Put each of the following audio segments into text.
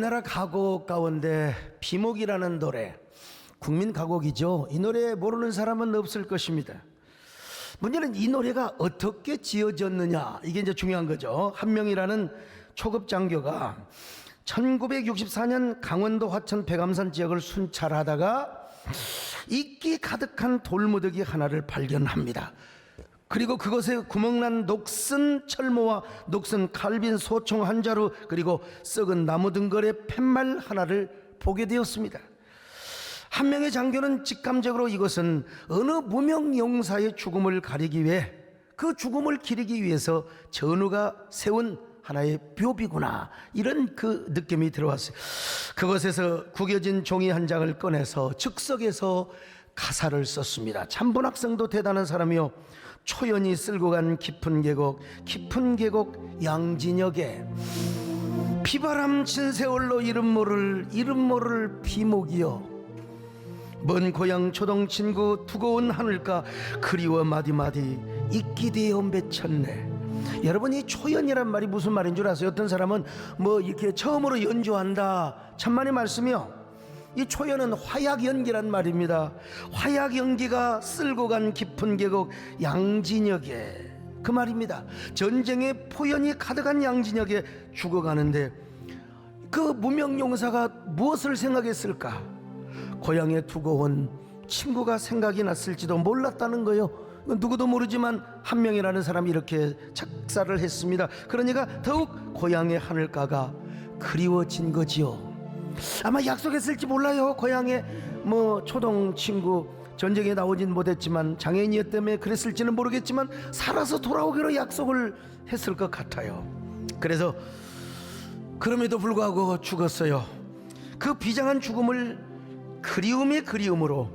우리나라 가곡 가운데 비목이라는 노래, 국민 가곡이죠. 이 노래 모르는 사람은 없을 것입니다. 문제는 이 노래가 어떻게 지어졌느냐, 이게 이제 중요한 거죠. 한명이라는 초급 장교가 1964년 강원도 화천 백암산 지역을 순찰하다가 이끼 가득한 돌무더기 하나를 발견합니다. 그리고 그것에 구멍난 녹슨 철모와 녹슨 칼빈 소총 한 자루, 그리고 썩은 나무 등걸의 팻말 하나를 보게 되었습니다. 한 명의 장교는 직감적으로 이것은 어느 무명 용사의 죽음을 가리기 위해, 그 죽음을 기리기 위해서 전우가 세운 하나의 묘비구나, 이런 그 느낌이 들어왔어요. 그것에서 구겨진 종이 한 장을 꺼내서 즉석에서 가사를 썼습니다. 참분학생도 대단한 사람이요, 초연이 쓸고 간 깊은 계곡 양진역에 비바람 친 세월로 이름 모를 비목이여, 먼 고향 초동 친구 두고 온 하늘가 그리워 마디마디 있기 되어 맺혔네. 여러분, 이 초연이란 말이 무슨 말인 줄 아세요? 어떤 사람은 뭐 이렇게 처음으로 연주한다, 천만의 말씀이요. 이 초연은 화약연기란 말입니다. 화약연기가 쓸고 간 깊은 계곡 양진역에, 그 말입니다. 전쟁의 포연이 가득한 양진역에 죽어가는데 그 무명용사가 무엇을 생각했을까? 고향에 두고 온 친구가 생각이 났을지도 몰랐다는 거요. 누구도 모르지만 한 명이라는 사람이 이렇게 작사를 했습니다. 그러니까 더욱 고향의 하늘가가 그리워진 거지요. 아마 약속했을지 몰라요. 고향에 뭐 초동 친구, 전쟁에 나오진 못했지만 장애인이었다며 그랬을지는 모르겠지만 살아서 돌아오기로 약속을 했을 것 같아요. 그래서 그럼에도 불구하고 죽었어요. 그 비장한 죽음을 그리움의 그리움으로,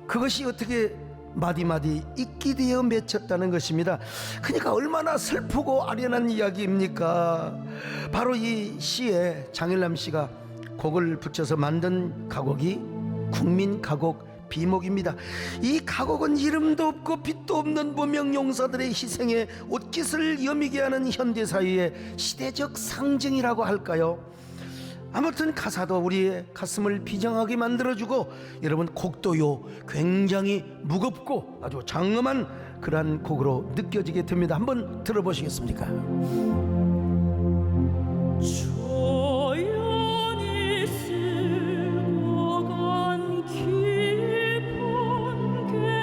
그것이 어떻게 마디마디 있기 되어 맺혔다는 것입니다. 그러니까 얼마나 슬프고 아련한 이야기입니까? 바로 이 시에 장일남 씨가 곡을 붙여서 만든 가곡이 국민 가곡 비목입니다. 이 가곡은 이름도 없고 빛도 없는 무명용사들의 희생에 옷깃을 여미게 하는 현대사회의 시대적 상징이라고 할까요? 아무튼 가사도 우리의 가슴을 비장하게 만들어주고, 여러분, 곡도요 굉장히 무겁고 아주 장엄한 그러한 곡으로 느껴지게 됩니다. 한번 들어보시겠습니까? 초연이 쓸고 간 깊은 계곡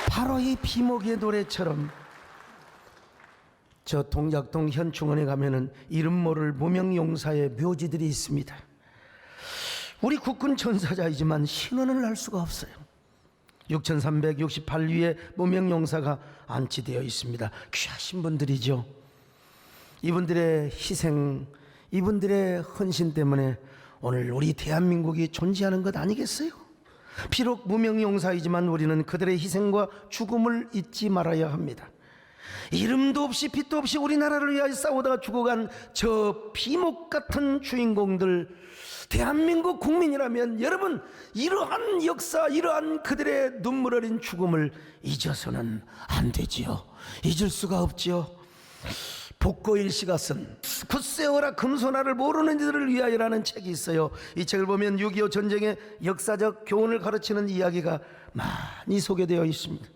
바로 이 비목의 노래처럼 저 동작동 현충원에 가면은 이름 모를 무명용사의 묘지들이 있습니다. 우리 국군 전사자이지만 신원을 알 수가 없어요. 6368위의 무명용사가 안치되어 있습니다. 귀하신 분들이죠. 이분들의 희생, 이분들의 헌신 때문에 오늘 우리 대한민국이 존재하는 것 아니겠어요? 비록 무명용사이지만 우리는 그들의 희생과 죽음을 잊지 말아야 합니다. 이름도 없이 빛도 없이 우리나라를 위하여 싸우다가 죽어간 저 비목 같은 주인공들, 대한민국 국민이라면 여러분, 이러한 역사, 이러한 그들의 눈물 어린 죽음을 잊어서는 안 되지요. 잊을 수가 없지요. 복고일 씨가 쓴 굳세어라 금소나를 모르는 이들을 위하여라는 책이 있어요. 이 책을 보면 6.25 전쟁의 역사적 교훈을 가르치는 이야기가 많이 소개되어 있습니다.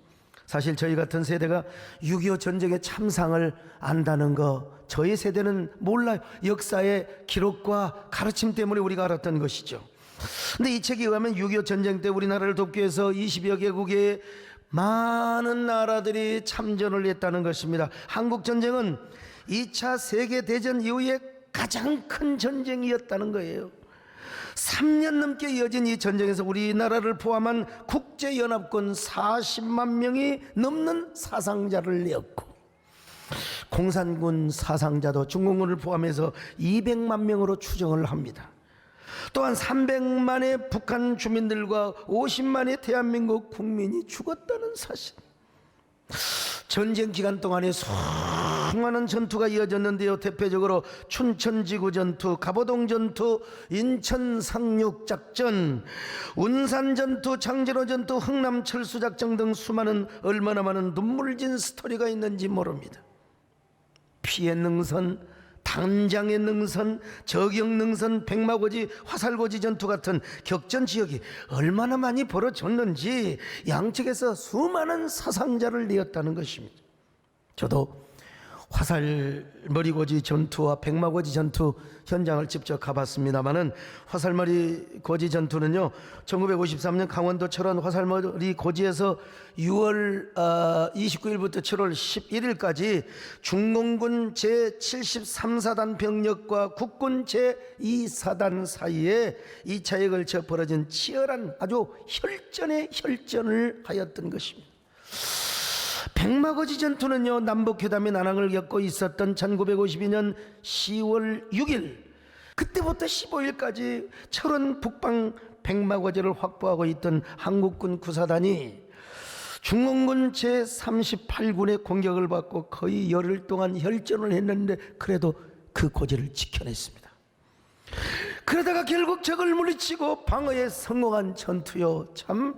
사실 저희 같은 세대가 6.25 전쟁의 참상을 안다는 거, 저희 세대는 몰라요. 역사의 기록과 가르침 때문에 우리가 알았던 것이죠. 근데 이 책에 의하면 6.25 전쟁 때 우리나라를 돕기 위해서 20여 개국의 많은 나라들이 참전을 했다는 것입니다. 한국 전쟁은 2차 세계대전 이후에 가장 큰 전쟁이었다는 거예요. 3년 넘게 이어진 이 전쟁에서 우리나라를 포함한 국제연합군 40만 명이 넘는 사상자를 내었고, 공산군 사상자도 중공군을 포함해서 200만 명으로 추정을 합니다. 또한 300만의 북한 주민들과 50만의 대한민국 국민이 죽었다는 사실. 전쟁 기간 동안에 수많은 전투가 이어졌는데요. 대표적으로 춘천지구 전투, 갑오동 전투, 인천 상륙작전, 운산 전투, 장진호 전투, 흥남 철수작전 등 수많은, 얼마나 많은 눈물진 스토리가 있는지 모릅니다. 피해 능선, 당장의 능선, 저격 능선, 백마고지, 화살고지 전투 같은 격전 지역이 얼마나 많이 벌어졌는지 양측에서 수많은 사상자를 내었다는 것입니다. 저도 화살머리고지 전투와 백마고지 전투 현장을 직접 가봤습니다마는, 화살머리고지 전투는요 1953년 강원도 철원 화살머리고지에서 6월 29일부터 7월 11일까지 중공군 제73사단 병력과 국군 제2사단 사이에 2차에 걸쳐 벌어진 치열한 아주 혈전의 혈전을 하였던 것입니다. 백마고지 전투는요 남북회담의 난항을 겪고 있었던 1952년 10월 6일, 그때부터 15일까지 철원 북방 백마고지를 확보하고 있던 한국군 구사단이 중공군 제38군의 공격을 받고 거의 열흘 동안 혈전을 했는데 그래도 그 고지를 지켜냈습니다. 그러다가 결국 적을 물리치고 방어에 성공한 전투요. 참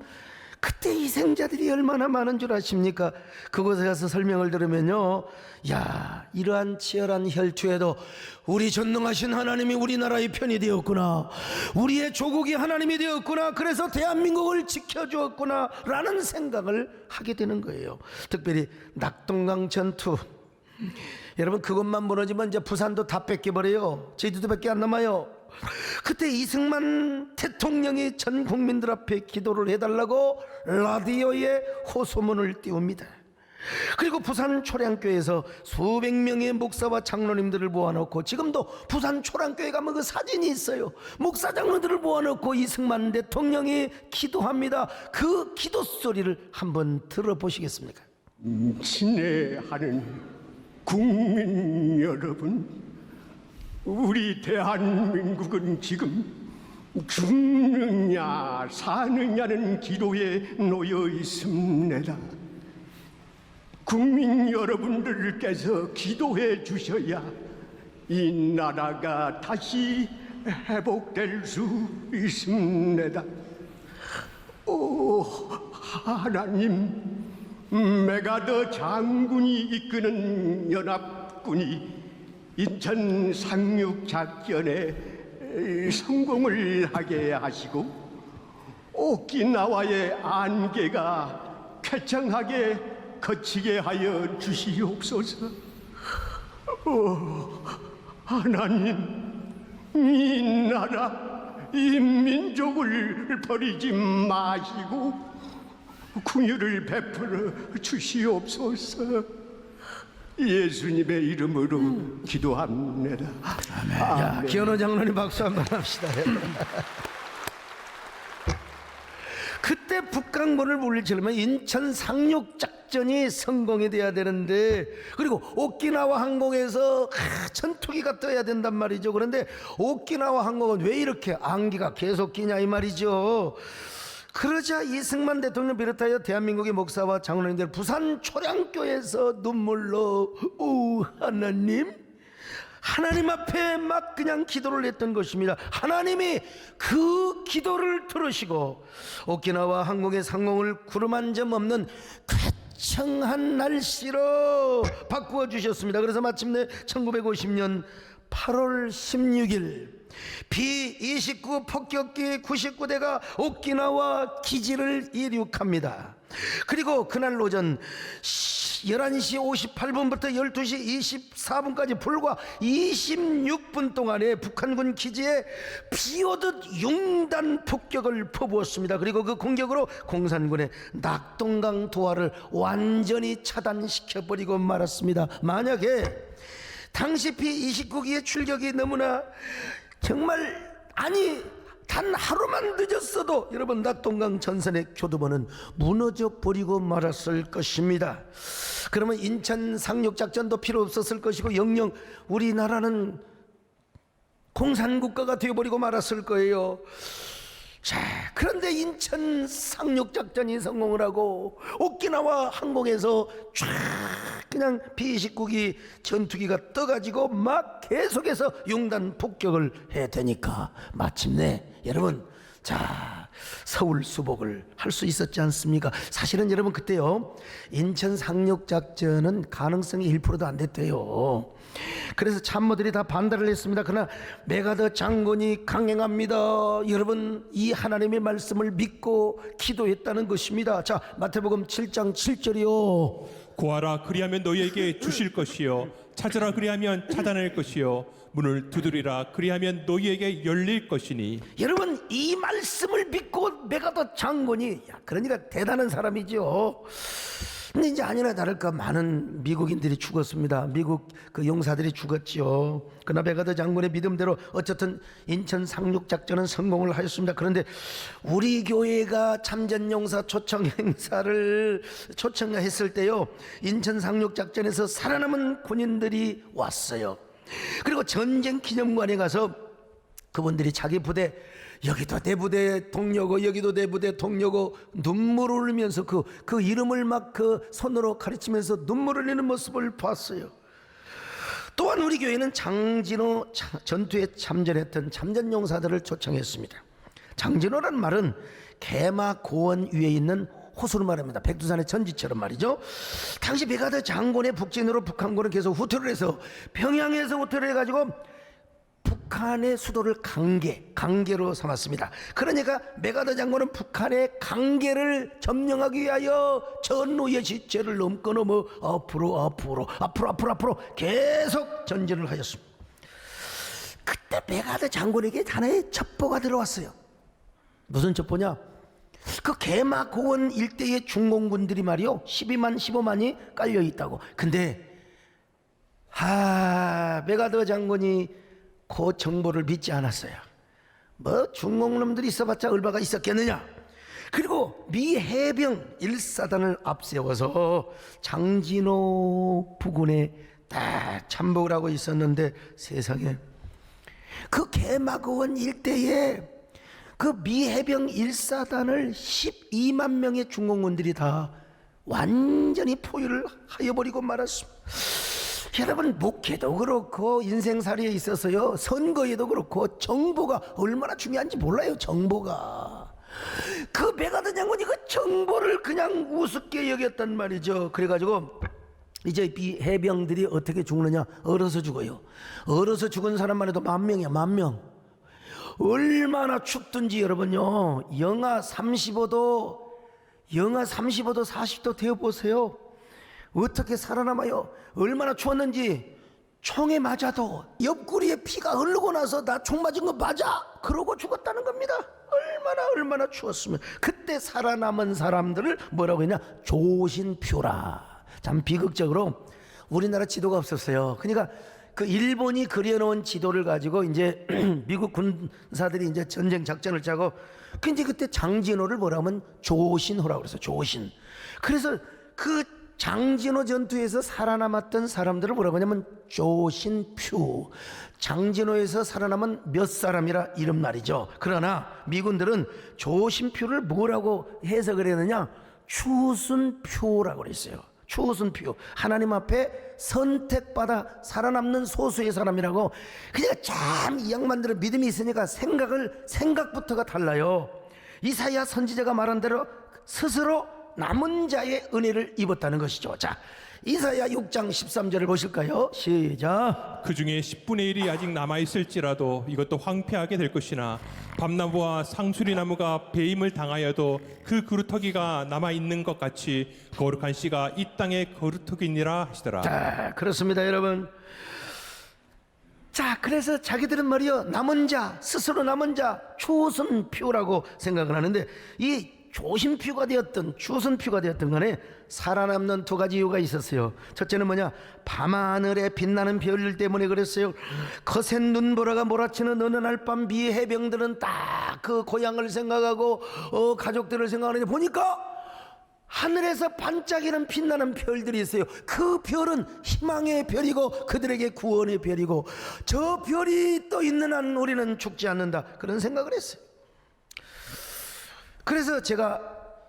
그때 희생자들이 얼마나 많은 줄 아십니까? 그곳에 가서 설명을 들으면요, 야, 이러한 치열한 혈투에도 우리 전능하신 하나님이 우리나라의 편이 되었구나, 우리의 조국이 하나님이 되었구나, 그래서 대한민국을 지켜주었구나 라는 생각을 하게 되는 거예요. 특별히 낙동강 전투, 여러분 그것만 무너지면 이제 부산도 다 뺏겨버려요. 제주도밖에 안 남아요. 그때 이승만 대통령이 전 국민들 앞에 기도를 해달라고 라디오에 호소문을 띄웁니다. 그리고 부산 초량교회에서 수백 명의 목사와 장로님들을 모아놓고, 지금도 부산 초량교회 가면 그 사진이 있어요. 목사 장로들을 모아놓고 이승만 대통령이 기도합니다. 그 기도 소리를 한번 들어보시겠습니까? 친애하는 국민 여러분, 우리 대한민국은 지금 죽느냐 사느냐는 기로에 놓여 있습니다. 국민 여러분들께서 기도해 주셔야 이 나라가 다시 회복될 수 있습니다. 오 하나님, 메가더 장군이 이끄는 연합군이 인천 상륙작전에 성공을 하게 하시고 오키나와의 안개가 쾌청하게 거치게 하여 주시옵소서. 하나님, 이 나라, 이 민족을 버리지 마시고 긍휼을 베풀어 주시옵소서. 예수님의 이름으로 기도합니다. 아멘. 야, 기현호 장로님 박수 한번 합시다. 그때 북한군을 물리치려면 인천 상륙작전이 성공이 돼야 되는데, 그리고 오키나와 항공에서 전투기가 떠야 된단 말이죠. 그런데 오키나와 항공은 왜 이렇게 안개가 계속 끼냐 이 말이죠. 그러자 이승만 대통령 비롯하여 대한민국의 목사와 장로님들 부산 초량교에서 눈물로 오 하나님, 하나님 앞에 막 그냥 기도를 했던 것입니다. 하나님이 그 기도를 들으시고 오키나와 항공의 상공을 구름 한 점 없는 쾌청한 날씨로 바꾸어 주셨습니다. 그래서 마침내 1950년 8월 16일 B-29 폭격기 99대가 오키나와 기지를 이륙합니다. 그리고 그날 오전 11시 58분부터 12시 24분까지 불과 26분 동안에 북한군 기지에 비오듯 융단 폭격을 퍼부었습니다. 그리고 그 공격으로 공산군의 낙동강 도하를 완전히 차단시켜버리고 말았습니다. 만약에 당시 B-29기의 출격이 너무나 정말 단 하루만 늦었어도 여러분 낙동강 전선의 교두보는 무너져 버리고 말았을 것입니다. 그러면 인천 상륙작전도 필요 없었을 것이고 영영 우리나라는 공산국가가 되어버리고 말았을 거예요. 자, 그런데 인천 상륙작전이 성공을 하고 오키나와 항공에서 쫙 그냥 B-29기 전투기가 떠가지고 막 계속해서 융단 폭격을 해대니까 마침내 여러분 자 서울 수복을 할 수 있었지 않습니까? 사실은 여러분 그때요 인천 상륙작전은 가능성이 1%도 안 됐대요. 그래서 참모들이 다 반대를 했습니다. 그러나 메가더 장군이 강행합니다. 여러분 이 하나님의 말씀을 믿고 기도했다는 것입니다. 자 마태복음 7장 7절이요. 구하라 그리하면 너희에게 주실 것이요 찾으라 그리하면 찾아낼 것이요 문을 두드리라 그리하면 너희에게 열릴 것이니. 여러분 이 말씀을 믿고 메가더 장군이 그러니까 대단한 사람이죠. 근데 이제 아니나 다를까 많은 미국인들이 죽었습니다. 미국 그 용사들이 죽었지요. 그러나 메가더 장군의 믿음대로 어쨌든 인천 상륙작전은 성공을 하였습니다. 그런데 우리 교회가 참전용사 초청 행사를 초청했을 때요 인천 상륙작전에서 살아남은 군인들이 왔어요. 그리고 전쟁 기념관에 가서 그분들이 자기 부대 여기도 내 부대 동료고 여기도 내 부대 동료고 눈물을 흘리면서 그 이름을 막 그 손으로 가르치면서 눈물을 흘리는 모습을 봤어요. 또한 우리 교회는 장진호 전투에 참전했던 참전용사들을 초청했습니다. 장진호라는 말은 개마 고원 위에 있는 호수를 말합니다. 백두산의 전지처럼 말이죠. 당시 메가더 장군의 북진으로 북한군은 계속 후퇴를 해서 평양에서 후퇴를 해가지고 북한의 수도를 강계로 삼았습니다. 그러니까 메가더 장군은 북한의 강계를 점령하기 위하여 전로의 지체를 넘어 앞으로 계속 전진을 하였습니다. 그때 메가더 장군에게 하나의 첩보가 들어왔어요. 무슨 첩보냐? 그 개마 고원 일대의 중공군들이 말이요 15만이 깔려 있다고. 근데 메가더 장군이 그 정보를 믿지 않았어요. 뭐 중공놈들이 있어봤자 얼마가 있었겠느냐. 그리고 미 해병 1사단을 앞세워서 장진호 부군에 다 참복을 하고 있었는데 세상에 그 개마고원 일대에 그 미 해병 1사단을 12만 명의 중공군들이 다 완전히 포위를 하여버리고 말았습니다. 여러분 목회도 그렇고 인생살이에 있어서요 선거에도 그렇고 정보가 얼마나 중요한지 몰라요. 정보가 그 메가더 장군이 그 정보를 그냥 우습게 여겼단 말이죠. 그래가지고 이제 이 해병들이 어떻게 죽느냐? 얼어서 죽어요. 얼어서 죽은 사람만 해도 10,000명이야. 10,000명. 얼마나 춥든지 여러분요 영하 35도 40도 되어보세요. 어떻게 살아남아요? 얼마나 추웠는지 총에 맞아도 옆구리에 피가 흐르고 나서 나 총 맞은 거 맞아 그러고 죽었다는 겁니다. 얼마나 추웠으면. 그때 살아남은 사람들을 뭐라고 했냐? 조신표라. 참 비극적으로 우리나라 지도가 없었어요. 그러니까 그 일본이 그려놓은 지도를 가지고 이제 미국 군사들이 이제 전쟁 작전을 짜고 근데 그때 장진호를 뭐라 하면 조신호라고 그랬어요. 조신. 그래서 그 장진호 전투에서 살아남았던 사람들을 뭐라고 하냐면 조신표. 장진호에서 살아남은 몇 사람이라 이런 말이죠. 그러나 미군들은 조신표를 뭐라고 해석을 했느냐? 추순표라고 그랬어요. 추순표. 하나님 앞에 선택받아 살아남는 소수의 사람이라고. 그러니까 참 이 양반들은 믿음이 있으니까 생각부터가 달라요. 이사야 선지자가 말한 대로 스스로 남은 자의 은혜를 입었다는 것이죠. 자, 이사야 6장 13절을 보실까요? 시작. 그 중에 10분의 1이 아직 남아 있을지라도 이것도 황폐하게 될 것이나 밤나무와 상수리나무가 배임을 당하여도 그 그루터기가 남아 있는 것 같이 거룩한 씨가 이 땅의 거루터기니라 하시더라. 자, 그렇습니다, 여러분. 자, 그래서 자기들은 말이요, 남은 자, 스스로 남은 자, 추순표라고 생각을 하는데, 이 조신표가 되었든 추순표가 되었든 간에 살아남는 두 가지 이유가 있었어요. 첫째는 뭐냐? 밤하늘에 빛나는 별 때문에 그랬어요. 거센 눈보라가 몰아치는 어느 날 밤 미 해병들은 딱 그 고향을 생각하고 가족들을 생각하는데 보니까 하늘에서 반짝이는 빛나는 별들이 있어요. 그 별은 희망의 별이고 그들에게 구원의 별이고, 저 별이 또 있는 한 우리는 죽지 않는다, 그런 생각을 했어요. 그래서 제가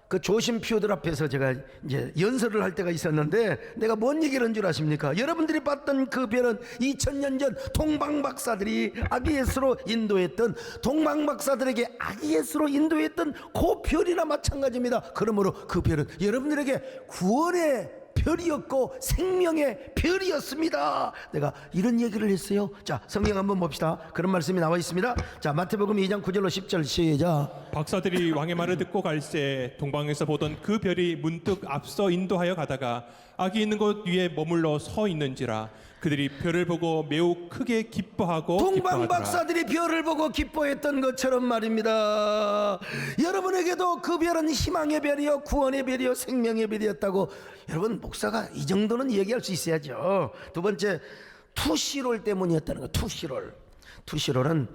그 조심표들 앞에서 제가 이제 연설을 할 때가 있었는데, 내가 뭔 얘기를 한 줄 아십니까? 여러분들이 봤던 그 별은 2000년 전 동방박사들이 아기 예수로 인도했던, 동방박사들에게 아기 예수로 인도했던 그 별이나 마찬가지입니다. 그러므로 그 별은 여러분들에게 구원의 별이었고 생명의 별이었습니다. 내가 이런 얘기를 했어요. 자, 성경 한번 봅시다. 그런 말씀이 나와 있습니다. 자, 마태복음 2장 9절로 10절 시작. 박사들이 왕의 말을 듣고 갈새 동방에서 보던 그 별이 문득 앞서 인도하여 가다가 아기 있는 곳 위에 머물러 서 있는지라. 그들이 별을 보고 매우 크게 기뻐하고 동방박사들이 별을 보고 기뻐했던 것처럼 말입니다. 여러분에게도 그 별은 희망의 별이요, 구원의 별이요, 생명의 별이었다고. 여러분, 목사가 이 정도는 얘기할 수 있어야죠. 두 번째, 투시롤 때문이었다는 거. 투시롤은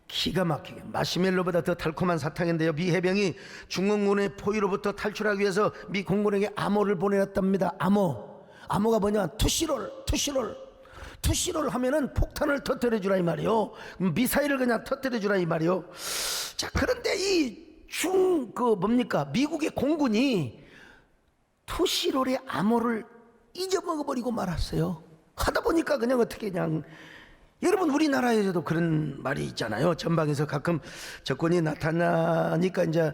기가 막히게 마시멜로보다 더 달콤한 사탕인데요, 미 해병이 중공군의 포위로부터 탈출하기 위해서 미 공군에게 암호를 보내었답니다. 암호가 뭐냐? 투시롤 하면은 폭탄을 터뜨려 주라 이 말이요, 미사일을 그냥 터뜨려 주라 이 말이요. 자, 그런데 이 미국의 공군이 투시롤의 암호를 잊어먹어버리고 말았어요. 하다 보니까 그냥 어떻게 그냥, 여러분 우리나라에서도 그런 말이 있잖아요. 전방에서 가끔 적군이 나타나니까 이제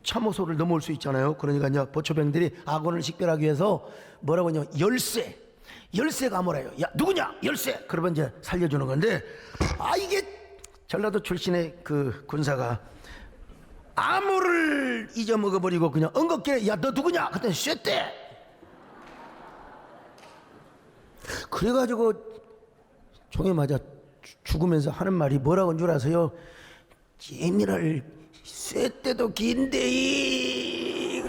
참호소를 넘어올 수 있잖아요. 그러니까 이제 보초병들이 아군을 식별하기 위해서 뭐라고 하냐, 열쇠가 뭐래요. 야, 누구냐? 열쇠. 그러면 이제 살려주는 건데, 이게 전라도 출신의 그 군사가 암호를 잊어먹어버리고 그냥 엉겁게, 야, 너 누구냐? 그때 쇠대. 그래가지고 총에 맞아 죽으면서 하는 말이 뭐라고 한 줄 아세요? 재미랄 쇠대도 긴데.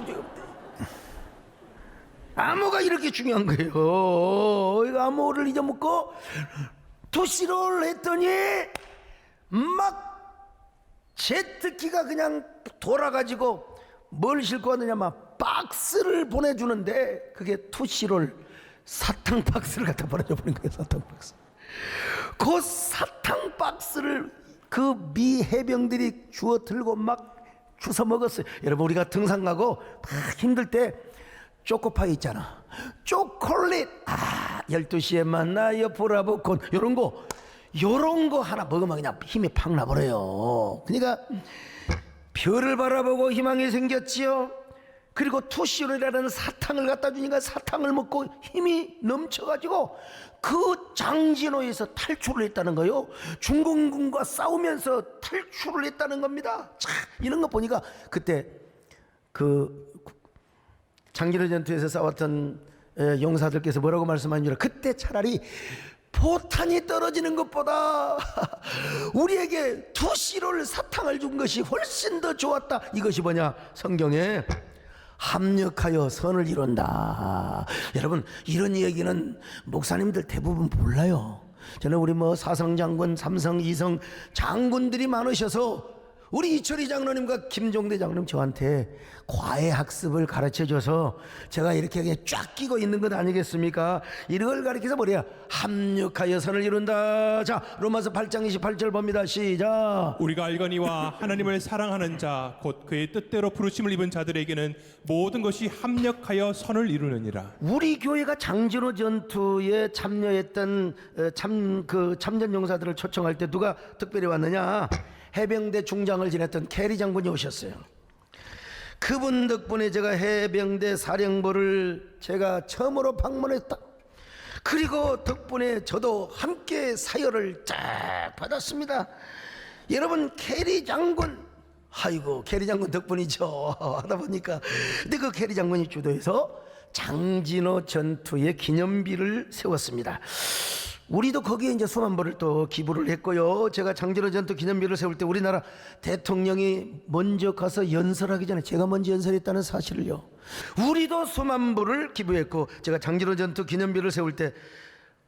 암호가 이렇게 중요한 거예요. 이거 암호를 잊어먹고 투시를 했더니 막 제트기가 그냥 돌아가지고 뭘 싣고 왔느냐, 막 박스를 보내주는데 그게 투시롤 사탕 박스를 갖다 보내줘 버린 거예요. 사탕 박스. 그 사탕 박스를 그 미 해병들이 주워 들고 막 주워 먹었어요. 여러분, 우리가 등산 가고 막 힘들 때 초코파이 있잖아. 초콜릿. 12시에 만나요 브라보콘. 요런 거 하나 먹으면 그냥 힘이 팍 나버려요. 그러니까 별을 바라보고 희망이 생겼지요. 그리고 투시롤이라는 사탕을 갖다 주니까 사탕을 먹고 힘이 넘쳐가지고 그 장진호에서 탈출을 했다는 거예요. 중공군과 싸우면서 탈출을 했다는 겁니다. 자, 이런 거 보니까 그때 그 장진호 전투에서 싸웠던 용사들께서 뭐라고 말씀하는지, 그때 차라리 포탄이 떨어지는 것보다 우리에게 투시롤 사탕을 준 것이 훨씬 더 좋았다. 이것이 뭐냐? 성경에 합력하여 선을 이룬다. 여러분, 이런 얘기는 목사님들 대부분 몰라요. 저는 우리 사성장군, 삼성, 이성 장군들이 많으셔서 우리 이철희 장로님과 김종대 장로님 저한테 과외 학습을 가르쳐줘서 제가 이렇게 그냥 쫙 끼고 있는 것 아니겠습니까? 이걸 가르쳐서 뭐래요? 합력하여 선을 이룬다. 자, 로마서 8장 28절 봅니다. 시작. 우리가 알거니와 하나님을 사랑하는 자 곧 그의 뜻대로 부르심을 입은 자들에게는 모든 것이 합력하여 선을 이루느니라. 우리 교회가 장진호 전투에 참여했던 참전 용사들을 초청할 때 누가 특별히 왔느냐? 해병대 중장을 지냈던 캐리 장군이 오셨어요. 그분 덕분에 제가 해병대 사령부를 제가 처음으로 방문했다. 그리고 덕분에 저도 함께 사열을 쫙 받았습니다. 여러분, 캐리 장군, 아이고 캐리 장군 덕분이죠. 하다 보니까 근데 그 캐리 장군이 주도해서 장진호 전투의 기념비를 세웠습니다. 우리도 거기에 이제 수만 불을 또 기부를 했고요. 제가 장진호 전투 기념비를 세울 때 우리나라 대통령이 먼저 가서 연설하기 전에 제가 먼저 연설했다는 사실을요. 우리도 수만 불을 기부했고 제가 장진호 전투 기념비를 세울 때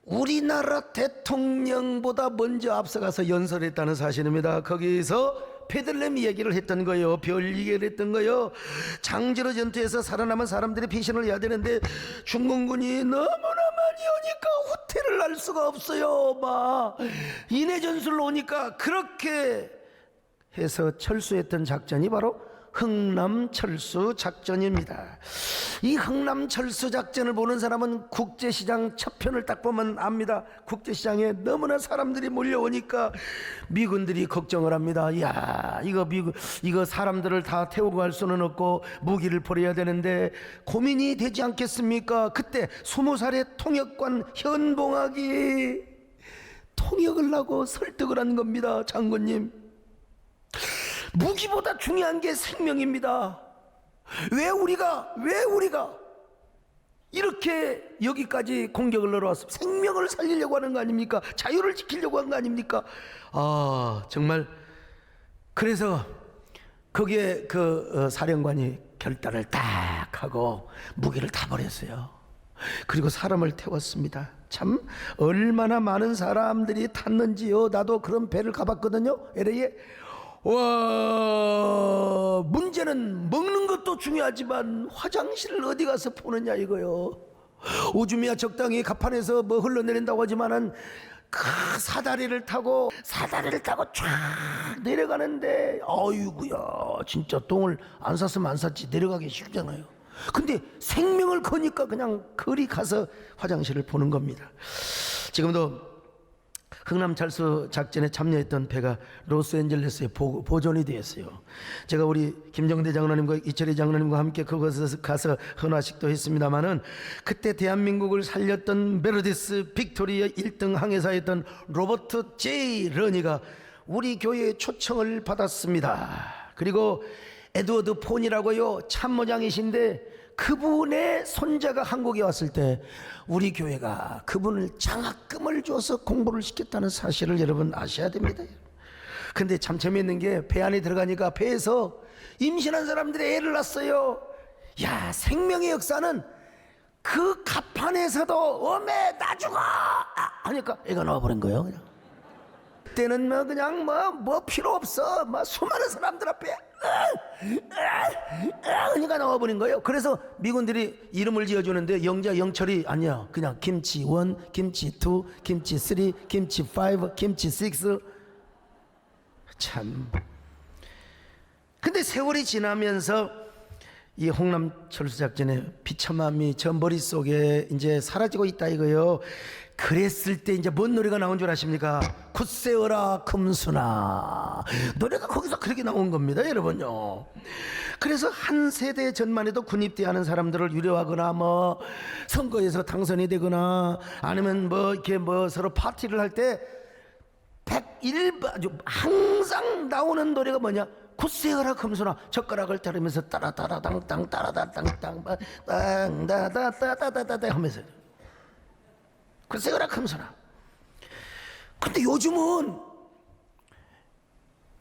우리나라 대통령보다 먼저 앞서가서 연설했다는 사실입니다. 거기서 페들렘 얘기를 했던 거예요. 별 얘기를 했던 거예요. 장진호 전투에서 살아남은 사람들이 피신을 해야 되는데 중공군이 너무나 많이 오니까 후퇴를 할 수가 없어요. 막 인해 전술로 오니까 그렇게 해서 철수했던 작전이 바로 흥남철수 작전입니다. 이 흥남철수 작전을 보는 사람은 국제시장 첫 편을 딱 보면 압니다. 국제시장에 너무나 사람들이 몰려오니까 미군들이 걱정을 합니다. 야, 이거 사람들을 다 태우고 갈 수는 없고 무기를 버려야 되는데 고민이 되지 않겠습니까? 그때 20살의 통역관 현봉학이 통역을 하고 설득을 한 겁니다. 장군님, 무기보다 중요한 게 생명입니다. 왜 우리가 이렇게 여기까지 공격을 넣어왔어? 생명을 살리려고 하는 거 아닙니까? 자유를 지키려고 한 거 아닙니까? 아, 정말. 그래서 거기에 사령관이 결단을 딱 하고 무기를 다 버렸어요. 그리고 사람을 태웠습니다. 참 얼마나 많은 사람들이 탔는지요. 나도 그런 배를 가봤거든요, LA에. 와, 문제는 먹는 것도 중요하지만 화장실을 어디 가서 보느냐 이거요. 오줌이야 적당히 갑판에서 뭐 흘러내린다고 하지만은 그 사다리를 타고 쫙 내려가는데 아이고야, 진짜 똥을 안 쌌으면 안 쌌지 내려가기 쉽잖아요. 근데 생명을 거니까 그냥 거리 가서 화장실을 보는 겁니다. 지금도 흥남철수 작전에 참여했던 배가 로스앤젤레스에 보존이 되었어요. 제가 우리 김정대 장로님과 이철희 장로님과 함께 그곳에 가서 헌화식도 했습니다마는 그때 대한민국을 살렸던 메르디스 빅토리아 1등 항해사였던 로버트 J. 러니가 우리 교회에 초청을 받았습니다. 그리고 에드워드 폰이라고요, 참모장이신데 그분의 손자가 한국에 왔을 때 우리 교회가 그분을 장학금을 줘서 공부를 시켰다는 사실을 여러분 아셔야 됩니다. 근데 참 재미있는 게 배 안에 들어가니까 배에서 임신한 사람들이 애를 낳았어요. 야, 생명의 역사는 그 갑판에서도 어메 나 죽어 하니까 애가 나와버린 거예요. 그냥. 그때는 뭐 그냥 뭐 필요 없어, 수많은 사람들 앞에 그러니까 나와버린 거예요. 그래서 미군들이 이름을 지어주는데 영자 영철이 아니야, 그냥 김치 1, 김치 2, 김치 3, 김치 5, 김치 6. 참. 근데 세월이 지나면서 이 홍남철수작전의 비참함이 저 머릿속에 이제 사라지고 있다 이거요. 그랬을 때 이제 뭔 노래가 나온 줄 아십니까? 굳세어라 금수나. 노래가 거기서 그렇게 나온 겁니다, 여러분요. 그래서 한 세대 전만 해도 군입대하는 사람들을 유려하거나 뭐 선거에서 당선이 되거나 아니면 뭐 이렇게 뭐 서로 파티를 할 때 101번 항상 나오는 노래가 뭐냐? 굳세어라 금수나. 젓가락을 따르면서 따라따라당땅 따라다당땅 땅다다다다다다 하면서 굳세어라 금수나. 근데 요즘은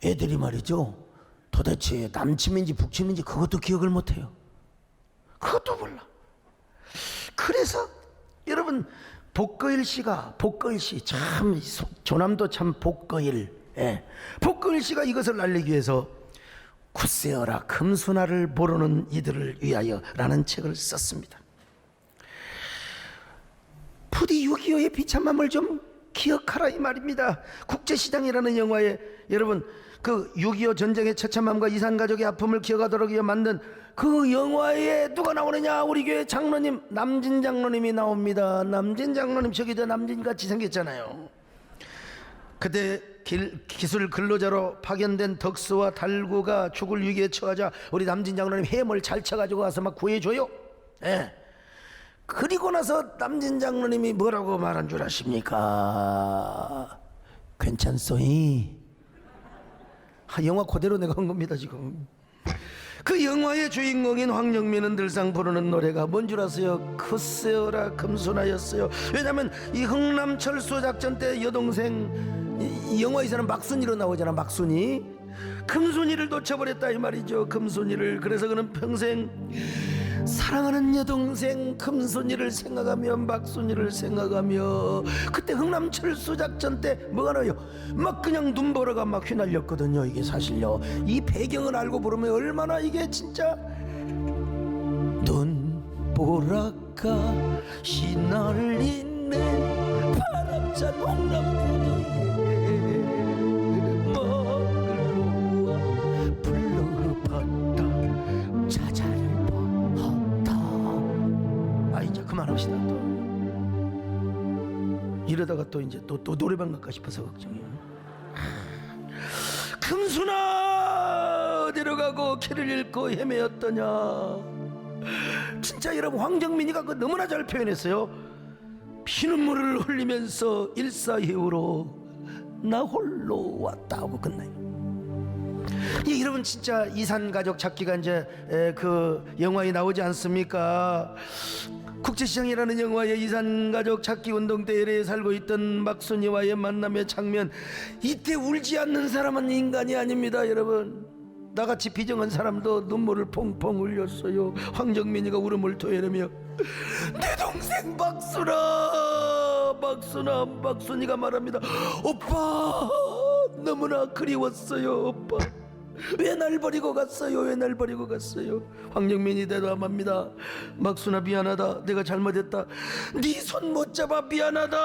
애들이 말이죠, 도대체 남침인지 북침인지 그것도 기억을 못해요. 그것도 몰라. 그래서 여러분, 복거일 씨가, 복거일 씨 참, 조남도 참 복거일, 예. 복근일 씨가 이것을 알리기 위해서 굳세어라 금수나를 모르는 이들을 위하여라는 책을 썼습니다. 부디 6.25의 비참함을 좀 기억하라 이 말입니다. 국제시장이라는 영화에 여러분 그 6.25 전쟁의 처참함과 이산가족의 아픔을 기억하도록 위해 만든 그 영화에 누가 나오느냐? 우리 교회 장로님 남진 장로님이 나옵니다. 남진 장로님 저기도 남진같이 생겼잖아요. 그때 기술 근로자로 파견된 덕수와 달구가 죽을 위기에 처하자 우리 남진 장로님 햄을 잘 쳐가지고 와서 막 구해줘요. 예. 그리고 나서 남진 장로님이 뭐라고 말한 줄 아십니까? 괜찮소이. 영화 그대로 내가 한 겁니다 지금. 그 영화의 주인공인 황영민은 늘상 부르는 노래가 뭔 줄 아세요? 크세어라 금수나였어요. 왜냐하면 이 흥남철수 작전 때 여동생 이 영화에서는 막순이로 나오잖아. 막순이 금순이를 놓쳐버렸다 이 말이죠. 금순이를. 그래서 그는 평생 사랑하는 여동생 금순이를 생각하며 막순이를 생각하며 그때 흥남철수 작전 때 뭐가 나요? 막 그냥 눈보라가 막 휘날렸거든요. 이게 사실요. 이 배경을 알고 부르면 얼마나 이게 진짜 눈보라가 휘날리네 바람찬 홍남부도에 먹을 놓아 불러봤다 자자를 봤다. 아 이제 그만합시다. 또 이러다가 또 이제 또 노래방 갈까 싶어서 걱정이에요. 금수나 어디로 가고 길을 잃고 헤매었더냐. 진짜 여러분 황정민이가 그 너무나 잘 표현했어요. 피눈물을 흘리면서 일사이후로 나 홀로 왔다 하고 끝나요. 예, 여러분 진짜 이산가족 찾기가 이제 그 영화에 나오지 않습니까? 국제시장이라는 영화에 이산가족 찾기 운동 때 LA에 살고 있던 막순이와의 만남의 장면, 이때 울지 않는 사람은 인간이 아닙니다 여러분. 나같이 비정한 사람도 눈물을 펑펑 흘렸어요. 황정민이가 울음을 토해내며 내 동생 막순이가 말합니다. 오빠 너무나 그리웠어요. 오빠 왜 날 버리고 갔어요? 왜 날 버리고 갔어요? 황정민이 대답합니다. 막순아 미안하다. 내가 잘못했다. 네 손 못 잡아 미안하다.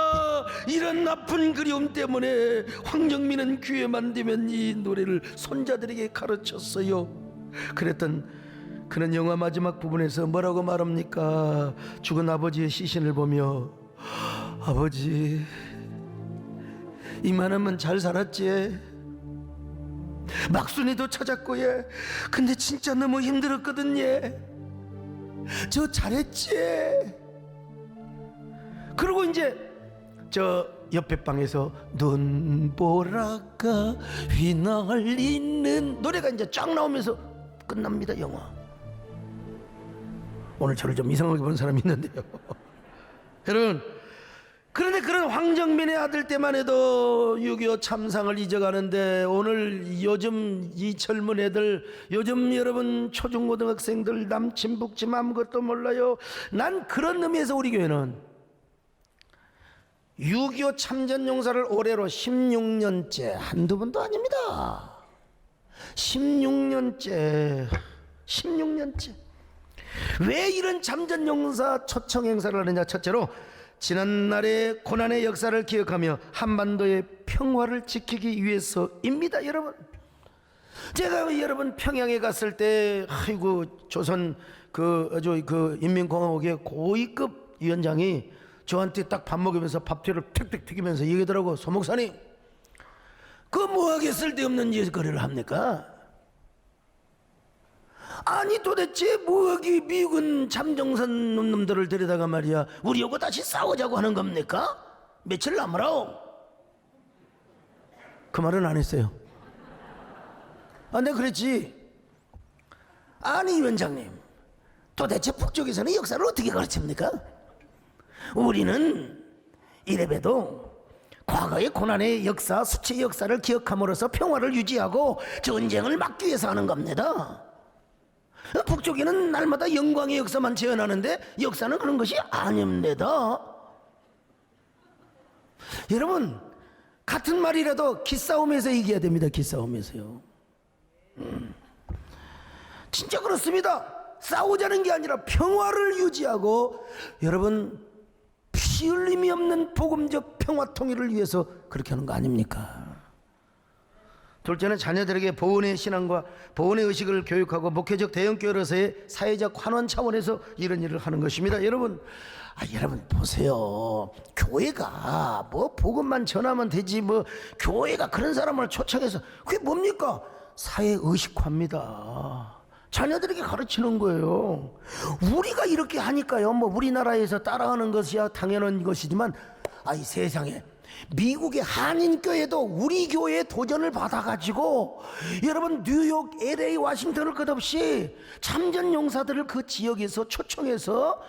이런 나쁜 그리움 때문에 황정민은 귀에만 대면 이 노래를 손자들에게 가르쳤어요. 그랬던 그는 영화 마지막 부분에서 뭐라고 말합니까? 죽은 아버지의 시신을 보며 아버지 이만하면 잘 살았지. 막순이도 찾았고 예. 근데 진짜 너무 힘들었거든 예. 저 잘했지. 그리고 이제 저 옆에 방에서 눈보라가 휘날리는 노래가 이제 쫙 나오면서 끝납니다 영화. 오늘 저를 좀 이상하게 본 사람이 있는데요. 여러분 그런데 그런 황정민의 아들 때만 해도 6.25 참상을 잊어가는데 오늘 요즘 이 젊은 애들 요즘 여러분 초중고등학생들 남친 북친 아무것도 몰라요. 난 그런 의미에서 우리 교회는 6.25 참전용사를 올해로 16년째 한두 번도 아닙니다. 16년째 왜 이런 참전용사 초청 행사를 하느냐. 첫째로 지난날의 고난의 역사를 기억하며 한반도의 평화를 지키기 위해서입니다. 여러분 제가 여러분 평양에 갔을 때 아이고 조선 그 인민공화국의 고위급 위원장이 저한테 딱 밥 먹으면서 밥틀을 팩팩 튀기면서 얘기하더라고. 소 목사님 그 뭐하게 쓸데없는 짓거리를 합니까? 아니 도대체 뭐하기 미군 참정선 놈들을 데려다가 말이야 우리하고 다시 싸우자고 하는 겁니까? 며칠 남으라오. 그 말은 안 했어요. 내가 그랬지. 아니 위원장님 도대체 북쪽에서는 역사를 어떻게 가르칩니까? 우리는 이래봬도 과거의 고난의 역사 수치의 역사를 기억함으로써 평화를 유지하고 전쟁을 막기 위해서 하는 겁니다. 북쪽에는 날마다 영광의 역사만 재현하는데 역사는 그런 것이 아닙니다. 여러분 같은 말이라도 기싸움에서 이겨야 됩니다. 기싸움에서요. 진짜 그렇습니다. 싸우자는 게 아니라 평화를 유지하고, 여러분, 피 흘림이 없는 복음적 평화 통일을 위해서 그렇게 하는 거 아닙니까? 둘째는 자녀들에게 보은의 신앙과 보은의 의식을 교육하고 목회적 대형교회로서의 사회적 환원 차원에서 이런 일을 하는 것입니다. 여러분, 여러분 보세요. 교회가 뭐 복음만 전하면 되지, 뭐 교회가 그런 사람을 초청해서 그게 뭡니까? 사회 의식화입니다. 자녀들에게 가르치는 거예요. 우리가 이렇게 하니까요, 뭐 우리나라에서 따라하는 것이야 당연한 것이지만, 이 세상에 미국의 한인교회도 우리 교회에 도전을 받아가지고, 여러분 뉴욕, LA, 와싱턴을 끝없이 참전 용사들을 그 지역에서 초청해서